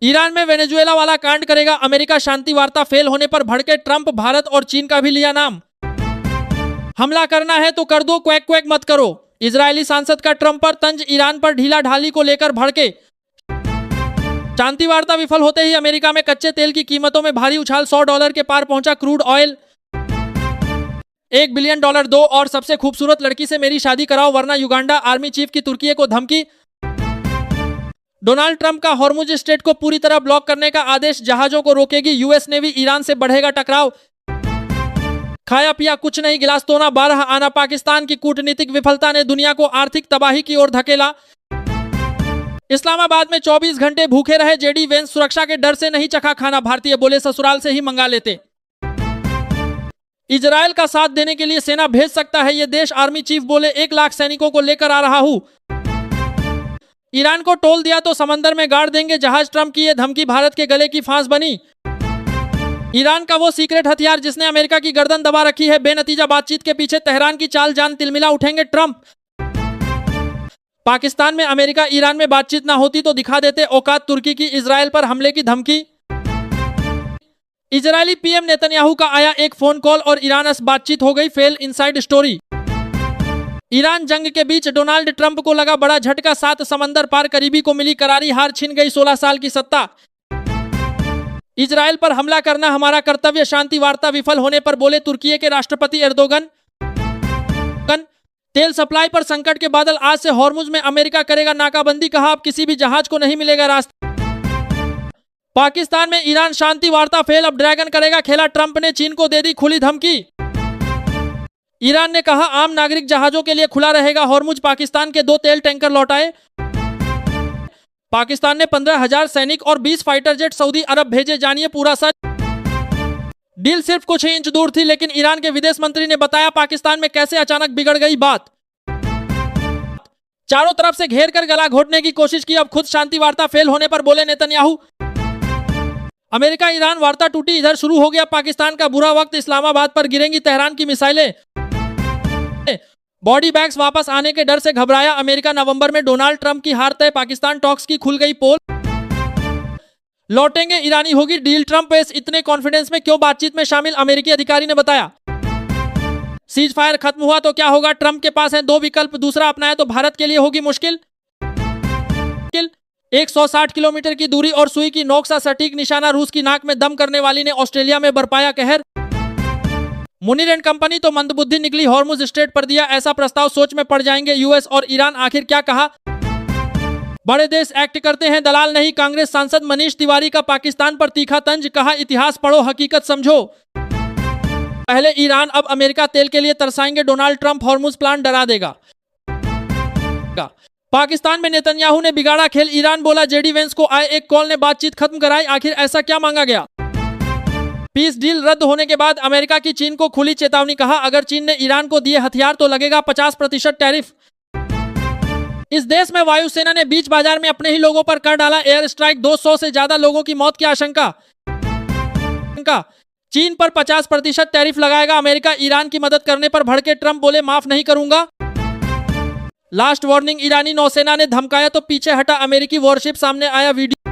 Iran में Venezuela वाला कांड करेगा अमेरिका, शांति वार्ता फेल होने पर भड़के ट्रंप, भारत और चीन का भी लिया नाम। हमला करना है तो कर दो, क्वैक क्वैक मत करो। इजरायली सांसद का ट्रंप पर तंज, ईरान पर ढीला ढाली को लेकर भड़के। शांति वार्ता विफल होते ही अमेरिका में कच्चे तेल की कीमतों में भारी उछाल, $100 के पार पहुंचा क्रूड ऑयल। $1 बिलियन दो और सबसे खूबसूरत लड़की से मेरी शादी कराओ वरना युगांडा आर्मी चीफ की तुर्की को धमकी। डोनाल्ड ट्रंप का हॉर्मुज स्ट्रेट को पूरी तरह ब्लॉक करने का आदेश, जहाजों को रोकेगी यूएस नेवी, ईरान से बढ़ेगा टकराव। खाया पिया कुछ नहीं, गिलास तोना 12 आना। पाकिस्तान की कूटनीतिक विफलता ने दुनिया को आर्थिक तबाही की ओर धकेला। इस्लामाबाद में 24 घंटे भूखे रहे जेडी वेंस, सुरक्षा के डर से नहीं चखा खाना, भारतीय बोले ससुराल से ही मंगा लेते। इजरायल का साथ देने के लिए सेना भेज सकता है यह देश, आर्मी चीफ बोले 1 लाख सैनिकों को लेकर आ रहा हूं। ईरान को टोल दिया तो समंदर में गाड़ देंगे जहाज, ट्रंप की यह धमकी भारत के गले की फांस बनी। ईरान का वो सीक्रेट हथियार जिसने अमेरिका की गर्दन दबा रखी है, बेनतीजा बातचीत के पीछे तेहरान की चाल, जान तिलमिला उठेंगे ट्रंप। पाकिस्तान में अमेरिका ईरान में बातचीत ना होती तो दिखा देते औकात, तुर्की की इजरायल पर हमले की धमकी। इजरायली पीएम नेतन्याहू का आया एक फोन कॉल और ईरान से बातचीत हो गई फेल, इनसाइड स्टोरी। ईरान जंग के बीच डोनाल्ड ट्रंप को लगा बड़ा झटका, 7 समंदर पार करीबी को मिली करारी हार, छिन गई 16 साल की सत्ता। इजरायल पर हमला करना हमारा कर्तव्य, शांति वार्ता विफल होने पर बोले तुर्की के राष्ट्रपति एर्दोगन। तेल सप्लाई पर संकट के बादल, आज से हॉर्मुज में अमेरिका करेगा नाकाबंदी, कहा अब किसी भी जहाज को नहीं मिलेगा रास्ता। पाकिस्तान में ईरान शांति वार्ता फेल, अब ड्रैगन करेगा खेला, ट्रंप ने चीन को दे दी खुली धमकी। ईरान ने कहा आम नागरिक जहाजों के लिए खुला रहेगा हॉर्मुज, पाकिस्तान के 2 तेल टैंकर लौटाए। पाकिस्तान ने 15,000 सैनिक और 20 फाइटर जेट सऊदी अरब भेजे, जानिए पूरा सच। डील सिर्फ कुछ ही इंच दूर थी, लेकिन ईरान के विदेश मंत्री ने बताया पाकिस्तान में कैसे अचानक बिगड़ गई बात। चारों तरफ से घेर कर गला घोटने की कोशिश की, अब खुद शांति वार्ता फेल होने पर बोले नेतन्याहू। अमेरिका ईरान वार्ता टूटी, इधर शुरू हो गया पाकिस्तान का बुरा वक्त, इस्लामाबाद पर गिरेंगी तेहरान की मिसाइलें। बॉडी बैग्स वापस आने के डर से घबराया अमेरिका, नवंबर में डोनाल्ड ट्रंप की हार तय, पाकिस्तान टॉक्स की खुल गई पोल। लौटेंगे ईरानी होगी डील, ट्रंप इतने कॉन्फिडेंस में क्यों बातचीत में शामिल, अमेरिकी अधिकारी ने बताया। सीज फायर खत्म हुआ तो क्या होगा, ट्रंप के पास है 2 विकल्प, दूसरा अपनाए तो भारत के लिए होगी मुश्किल। 160 किलोमीटर की दूरी और सुई की नोक सा सटीक निशाना, रूस की नाक में दम करने वाली ने ऑस्ट्रेलिया में बरपाया कहर। मुनीर एंड कंपनी तो मंदबुद्धि निकली, हॉर्मुज स्ट्रेट पर दिया ऐसा प्रस्ताव, सोच में पड़ जाएंगे यूएस और ईरान, आखिर क्या कहा। बड़े देश एक्ट करते हैं, दलाल नहीं, कांग्रेस सांसद मनीष तिवारी का पाकिस्तान पर तीखा तंज, कहा इतिहास पढ़ो हकीकत समझो। पहले ईरान अब अमेरिका तेल के लिए तरसाएंगे डोनाल्ड ट्रंप, हॉर्मुज प्लान डरा देगा। पाकिस्तान में नेतन्याहू ने बिगाड़ा खेल, ईरान बोला जेडी वेंस को आए एक कॉल ने बातचीत खत्म कराई, आखिर ऐसा क्या मांगा गया। पीस डील रद्द होने के बाद अमेरिका की चीन को खुली चेतावनी, कहा अगर चीन ने ईरान को दिए हथियार तो लगेगा 50% टैरिफ। इस देश में वायुसेना ने बीच बाजार में अपने ही लोगों पर कर डाला एयर स्ट्राइक, 200 से ज्यादा लोगों की मौत की आशंका। चीन पर 50% टैरिफ लगाएगा अमेरिका, ईरान की मदद करने पर भड़के ट्रंप, बोले माफ नहीं करूंगा। लास्ट वार्निंग, ईरानी नौसेना ने धमकाया तो पीछे हटा अमेरिकी वॉरशिप, सामने आया वीडियो।